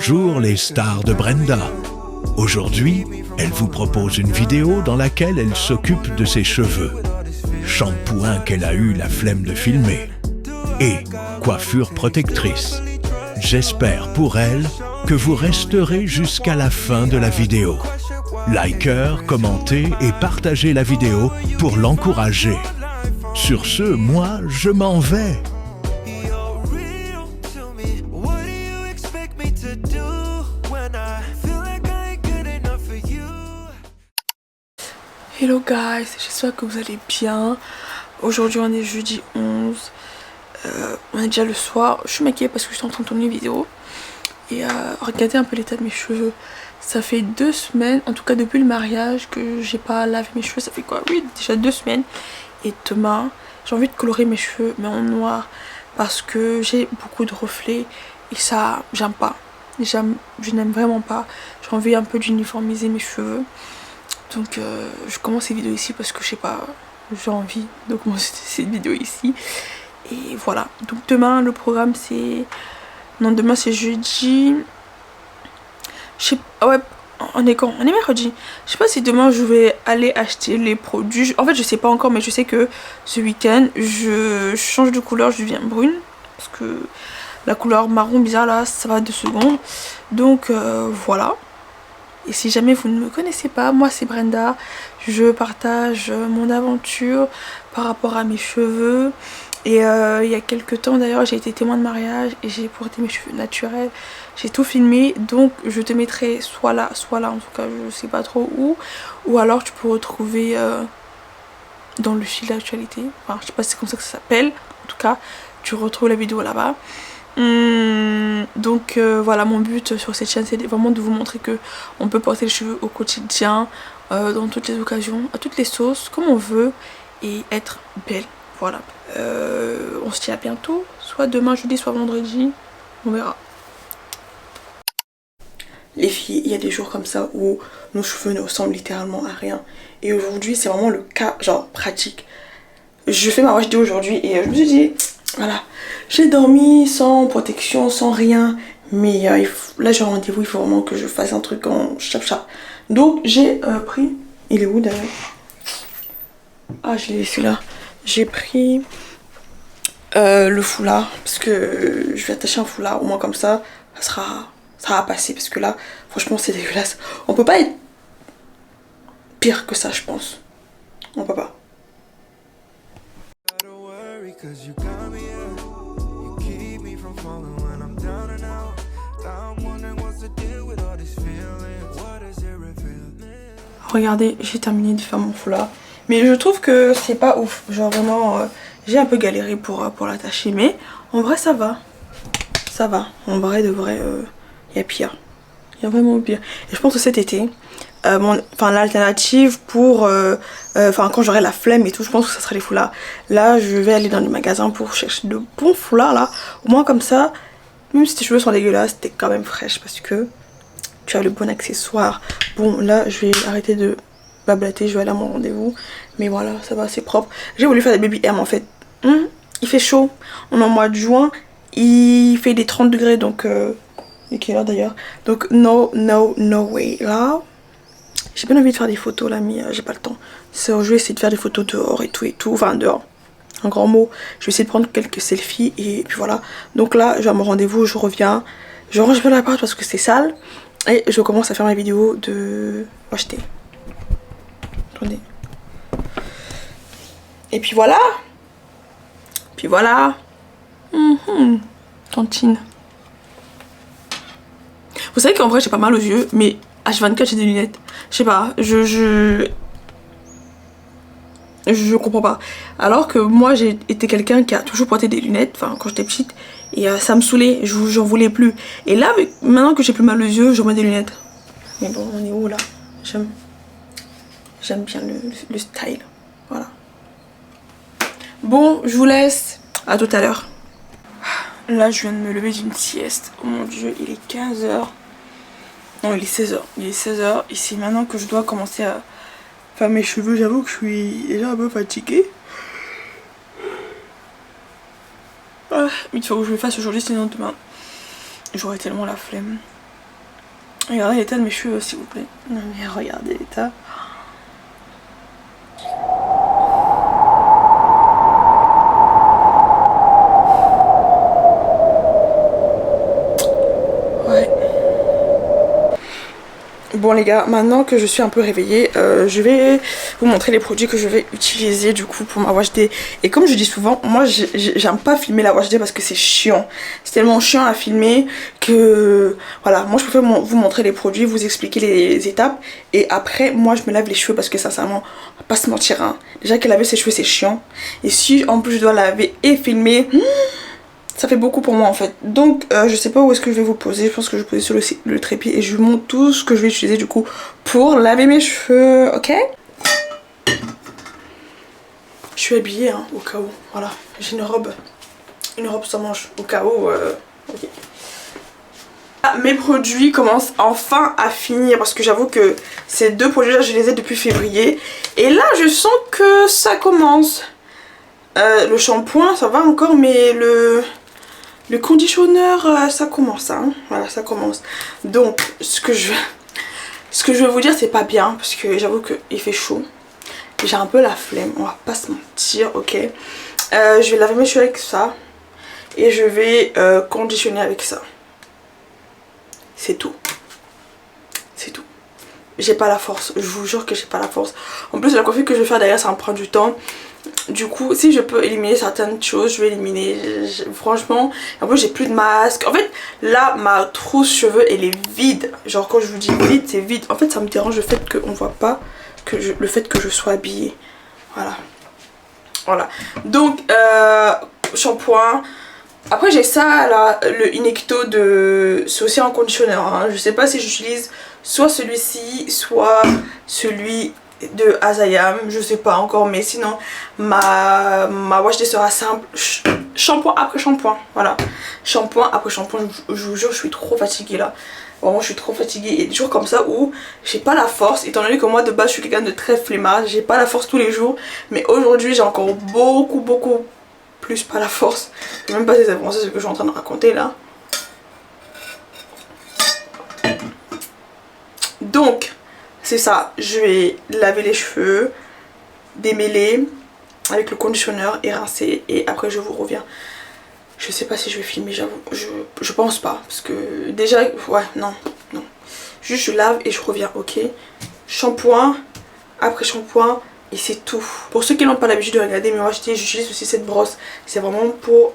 Bonjour les stars de Brenda. Aujourd'hui, elle vous propose une vidéo dans laquelle elle s'occupe de ses cheveux. Shampoing qu'elle a eu la flemme de filmer. Et coiffure protectrice. J'espère pour elle que vous resterez jusqu'à la fin de la vidéo. Likez, commentez et partagez la vidéo pour l'encourager. Sur ce, moi, je m'en vais. Hello guys, j'espère que vous allez bien. Aujourd'hui on est jeudi 11. On est déjà le soir. Je suis maquillée parce que je suis en train de tourner une vidéo. Et regardez un peu l'état de mes cheveux. Ça fait 2 semaines, en tout cas depuis le mariage, que j'ai pas lavé mes cheveux. Ça fait quoi? Oui, déjà 2 semaines. Et demain, j'ai envie de colorer mes cheveux, mais en noir. Parce que j'ai beaucoup de reflets. Et ça, j'aime pas. Je n'aime vraiment pas. J'ai envie un peu d'uniformiser mes cheveux. Donc je commence ces vidéos ici parce que je sais pas, j'ai envie de commencer cette vidéo ici. Et voilà, donc demain le programme c'est... Non, demain c'est jeudi. Je sais pas, ouais, on est quand? On est mercredi. Je sais pas si demain je vais aller acheter les produits. En fait je sais pas encore, mais je sais que ce week-end je change de couleur, je deviens brune. Parce que la couleur marron bizarre là, ça va 2 secondes. Donc voilà. Et si jamais vous ne me connaissez pas, moi c'est Brenda. Je partage mon aventure par rapport à mes cheveux. Et il y a quelques temps d'ailleurs j'ai été témoin de mariage et j'ai porté mes cheveux naturels. J'ai tout filmé, donc je te mettrai soit là, en tout cas je sais pas trop où. Ou alors tu peux retrouver dans le fil d'actualité. Enfin je sais pas si c'est comme ça que ça s'appelle. En tout cas tu retrouves la vidéo là-bas. Donc voilà, mon but sur cette chaîne c'est vraiment de vous montrer que on peut porter les cheveux au quotidien, dans toutes les occasions, à toutes les sauces, comme on veut, et être belle. Voilà, on se dit à bientôt, soit demain jeudi, soit vendredi, on verra. Les filles, il y a des jours comme ça où nos cheveux ne ressemblent littéralement à rien, et aujourd'hui c'est vraiment le cas genre pratique. Je fais ma wash day aujourd'hui et je me suis dit voilà, j'ai dormi sans protection, sans rien. Mais là j'ai rendez-vous, il faut vraiment que je fasse un truc en chap-chap. Donc j'ai pris... Il est où d'ailleurs? Ah, je l'ai laissé là. J'ai pris le foulard. Parce que je vais attacher un foulard. Au moins comme ça, ça va passer. Parce que là, franchement c'est dégueulasse. On peut pas être pire que ça, je pense. On peut pas. Cause you got me up, you keep me from falling when I'm down and out. Now I'm wondering what's the deal with all this feeling. What is it revealing? Regardez, j'ai terminé de faire mon foulard. Mais je trouve que c'est pas ouf. Genre vraiment, j'ai un peu galéré pour l'attacher. Mais en vrai ça va. Ça va. En vrai de vrai, il y a pire. Il y a vraiment pire. Et je pense que cet été, l'alternative pour quand j'aurai la flemme et tout, je pense que ça sera les foulards. Là je vais aller dans les magasins pour chercher de bons foulards là, au moins comme ça, même si tes cheveux sont dégueulasses, t'es quand même fraîche parce que tu as le bon accessoire. Bon là je vais arrêter de blablater, je vais aller à mon rendez-vous, mais voilà, ça va, c'est propre. J'ai voulu faire des baby M en fait. Il fait chaud, on est en mois de juin, il fait des 30 degrés, donc et quelle heure d'ailleurs, donc no way. Là j'ai bien envie de faire des photos là, mais j'ai pas le temps. Je vais essayer de faire des photos dehors et tout, enfin dehors, un grand mot. Je vais essayer de prendre quelques selfies et puis voilà. Donc là je vais à mon rendez-vous, je reviens, je range bien l'appart parce que c'est sale et je commence à faire ma vidéo de acheter. Attendez. Et puis voilà. Tantine. Vous savez qu'en vrai j'ai pas mal aux yeux, mais H24 j'ai des lunettes. Je sais pas, je comprends pas. Alors que moi j'ai été quelqu'un qui a toujours porté des lunettes, enfin quand j'étais petite, et ça me saoulait, j'en voulais plus. Et là, maintenant que j'ai plus mal aux yeux, je mets des lunettes. Mais bon, on est où là? J'aime bien le style. Voilà. Bon, je vous laisse. À tout à l'heure. Là, je viens de me lever d'une sieste. Oh mon dieu, il est 15h. Non, il est 16h. Il est 16h. Et c'est maintenant que je dois commencer à faire mes cheveux. J'avoue que je suis déjà un peu fatiguée. Mais il faut que je le fasse aujourd'hui, sinon demain, j'aurai tellement la flemme. Regardez l'état de mes cheveux s'il vous plaît. Non mais regardez l'état. Bon les gars, maintenant que je suis un peu réveillée, je vais vous montrer les produits que je vais utiliser du coup pour ma wash day. Et comme je dis souvent, moi j'aime pas filmer la wash day parce que c'est chiant. C'est tellement chiant à filmer que voilà, moi je préfère vous montrer les produits, vous expliquer les étapes. Et après moi je me lave les cheveux parce que sincèrement, on va pas se mentir hein. Déjà que laver ses cheveux c'est chiant. Et si en plus je dois laver et filmer... ça fait beaucoup pour moi en fait. Donc je sais pas où est-ce que je vais vous poser. Je pense que je vais poser sur le trépied et je vous montre tout ce que je vais utiliser du coup pour laver mes cheveux. Ok. Je suis habillée hein, au cas où. Voilà. J'ai une robe sans manche au cas où. Ok. Ah, mes produits commencent enfin à finir parce que j'avoue que ces deux produits là je les ai depuis février. Et là je sens que ça commence. Le shampoing ça va encore mais le conditionneur, ça commence, hein. Voilà, ça commence. Donc, ce que je vais vous dire, c'est pas bien, parce que j'avoue qu'il fait chaud. J'ai un peu la flemme, on va pas se mentir, ok. Je vais laver mes cheveux avec ça. Et je vais conditionner avec ça. C'est tout. C'est tout. J'ai pas la force, je vous jure que j'ai pas la force. En plus, la coiffure que je vais faire derrière, ça me prend du temps. Du coup, si je peux éliminer certaines choses, je vais éliminer. Franchement, en plus j'ai plus de masque. En fait, là, ma trousse cheveux, elle est vide. Genre, quand je vous dis vide, c'est vide. En fait, ça me dérange le fait qu'on voit pas le fait que je sois habillée. Voilà. Voilà. Donc, shampoing. Après, j'ai ça, là, le Inecto de... c'est aussi un conditionneur. Hein. Je sais pas si j'utilise soit celui-ci, soit celui de Azayam, je sais pas encore, mais sinon ma wash day sera simple, shampoing après shampoing, voilà, shampoing après shampoing. Je vous jure je suis trop fatiguée là, vraiment je suis trop fatiguée. Et des jours comme ça où j'ai pas la force, étant donné que moi de base je suis quelqu'un de très flemmard, j'ai pas la force tous les jours, mais aujourd'hui j'ai encore beaucoup plus pas la force. Je sais même pas si c'est avancé ce que je suis en train de raconter là. Donc c'est ça, je vais laver les cheveux, démêler avec le conditionneur et rincer et après je vous reviens. Je sais pas si je vais filmer, j'avoue, je pense pas parce que déjà, ouais, non, juste je lave et je reviens, ok. Shampoing, après shampoing et c'est tout. Pour ceux qui n'ont pas l'habitude de regarder mes wash day, j'utilise aussi cette brosse, c'est vraiment pour,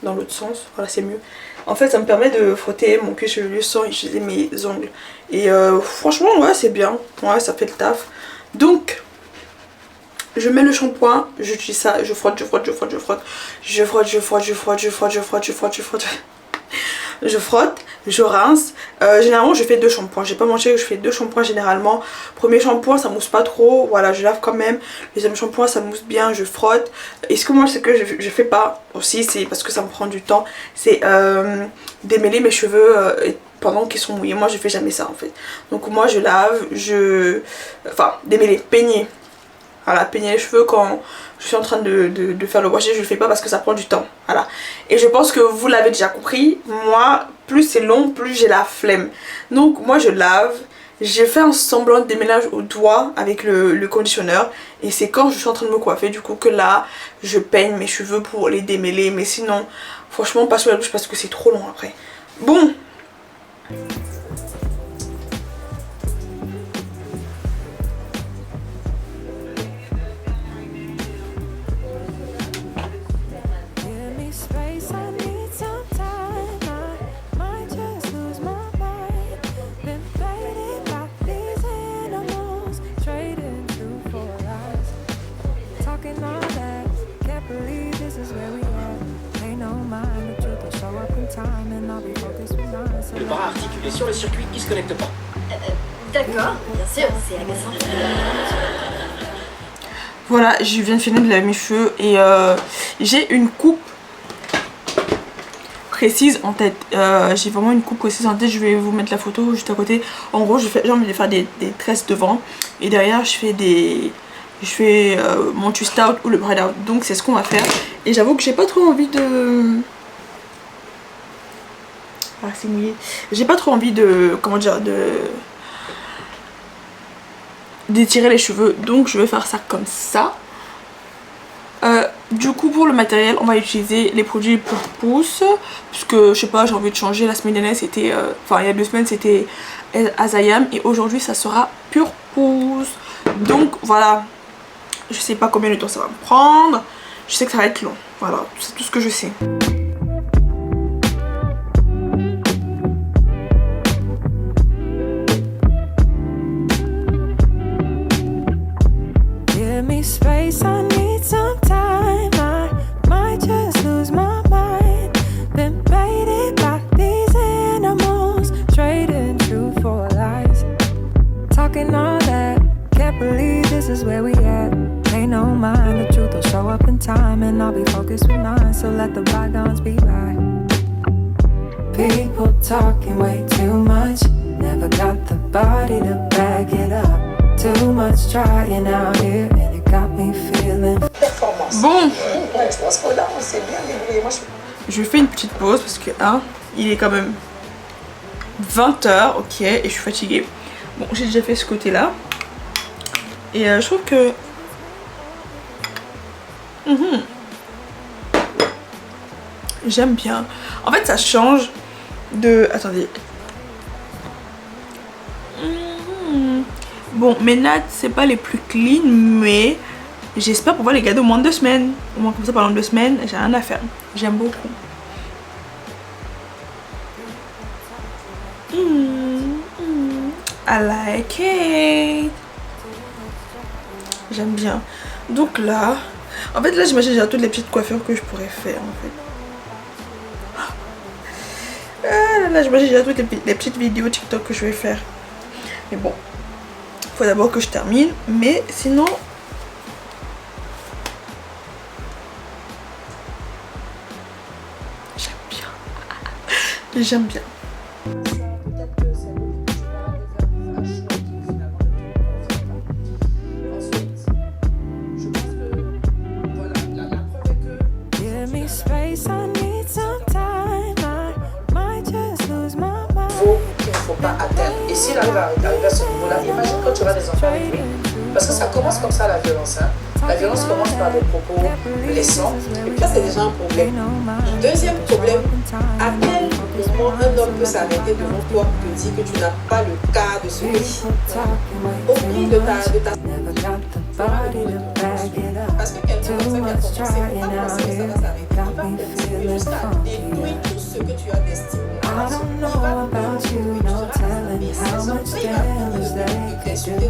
dans l'autre sens, voilà c'est mieux. En fait ça me permet de frotter mon cuir chevelu sans utiliser mes ongles. Et franchement ouais c'est bien, ouais ça fait le taf. Donc je mets le shampoing, j'utilise ça, je frotte, je rince. Généralement je fais deux shampoings, j'ai pas mangé, je fais deux shampoings généralement. Premier shampoing ça mousse pas trop, voilà je lave quand même. Deuxième shampoing ça mousse bien, je frotte. Et ce que moi c'est que je fais pas aussi, c'est parce que ça me prend du temps, c'est démêler mes cheveux pendant qu'ils sont mouillés. Moi je fais jamais ça en fait. Donc moi je lave, enfin démêler, peigner. Voilà, peigner les cheveux quand je suis en train de faire le wash day, je le fais pas parce que ça prend du temps. Voilà. Et je pense que vous l'avez déjà compris, moi, plus c'est long, plus j'ai la flemme. Donc moi je lave, j'ai fait un semblant de démêlage au doigt avec le conditionneur. Et c'est quand je suis en train de me coiffer du coup que là, je peigne mes cheveux pour les démêler. Mais sinon, franchement, pas sous la douche parce que c'est trop long après. Bon. Le bras articulé sur le circuit qui se connecte pas. D'accord, bien sûr, c'est agaçant. Voilà, je viens de finir de laver mes cheveux et j'ai une coupe précise en tête. J'ai vraiment une coupe précise en tête, je vais vous mettre la photo juste à côté. En gros, j'ai envie de faire des tresses devant et derrière je fais mon twist out ou le braid out. Donc c'est ce qu'on va faire. Et j'avoue que j'ai pas trop envie de Voilà, c'est mouillé. J'ai pas trop envie de, comment dire, d'étirer les cheveux, donc je vais faire ça comme ça. Du coup pour le matériel on va utiliser les produits Pure Pousse, puisque je sais pas, j'ai envie de changer. La semaine dernière c'était, enfin il y a 2 semaines c'était Azayam, et aujourd'hui ça sera Pure Pousse. Donc voilà, je sais pas combien de temps ça va me prendre, je sais que ça va être long, voilà, c'est tout ce que je sais. Give me space, I need some time. I might just lose my mind. Been baited by these animals, trading truth for lies. Talking all that, can't believe this is where we at. Ain't no mind, the truth will show up in time, and I'll be focused with mine. So let the bygones be by. People talking way too much, never got the body to back it up. Too much trying out here, and it got me feeling. Bon, Je pense que là on s'est bien débrouillé. Moi je fais une petite pause parce que il est quand même 20 h, ok, et je suis fatiguée. Bon, j'ai déjà fait ce côté là, et je trouve que j'aime bien. En fait ça change de, attendez. Bon, mes nattes c'est pas les plus clean, mais j'espère pouvoir les garder au moins 2 semaines. Au moins comme ça pendant 2 semaines j'ai rien à faire. J'aime beaucoup. I like it. J'aime bien. Donc là, en fait là j'imagine déjà toutes les petites coiffures que je pourrais faire en fait. Ah, là j'imagine déjà toutes les petites vidéos TikTok que je vais faire. Mais bon, faut d'abord que je termine, mais sinon j'aime bien. J'aime bien. Give me space, I need some time. I might just lose my mind. qu'il ne faut pas atteindre. Et s'il arrive à arriver à ce niveau-là, imagine quand tu auras des enfants avec lui. Parce que ça commence comme ça la violence. Hein. La violence commence par des propos blessants. Et puis ça c'est déjà un problème. Deuxième problème, à quel moment un homme peut s'arrêter devant toi pour te dire que tu n'as pas le cas de ce pays. Oublie de ta... Parce que quelqu'un comme ça qui a commencé, pas penser que ça va s'arrêter. Tu vas continuer jusqu'à détruire tout ce que tu as destiné. I don't know about you, no telling how much damage they could do.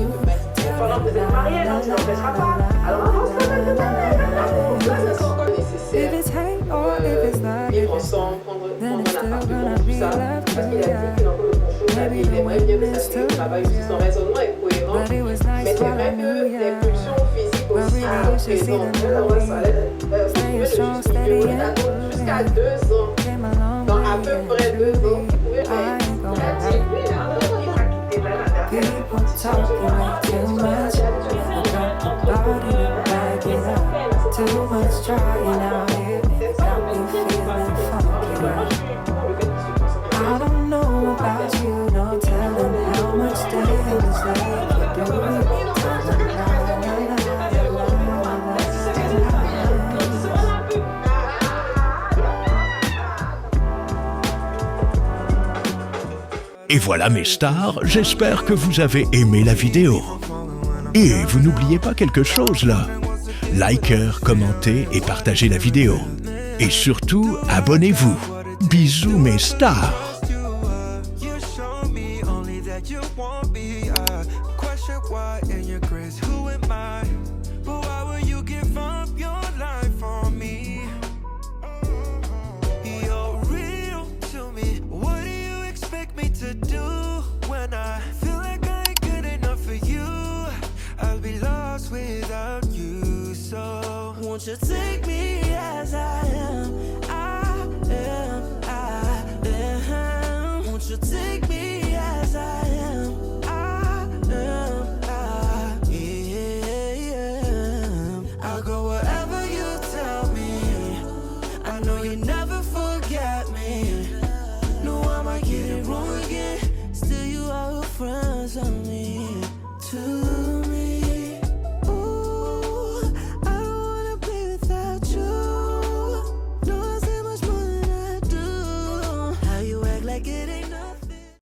Pendant que vous êtes mariés, non, tu n'empêcheras pas. Alors avance pas maintenant. Ça, c'est encore nécessaire. If it's hate or if it's love, Vivre ensemble, prendre un appartement, tout ça. Parce qu'il a dit qu'il en veut le contrôle de la vie. Il aimerait bien que sa fille travaille aussi. Son raisonnement est cohérent. Mais c'est vrai que les pulsions physiques aussi sont présentes. Jusqu'à 2 ans. Dans à peu près 2 ans. Vous pouvez faire. people talking way too much. Never got the body to back it up. Too much trying out here, it got me feeling funky right. I don't know about you, no telling how much damage they could do. Et voilà mes stars, j'espère que vous avez aimé la vidéo. Et vous n'oubliez pas quelque chose là. Likez, commentez et partagez la vidéo. Et surtout, abonnez-vous. Bisous mes stars. Won't you take me as I am? I am. Won't you take me as I am?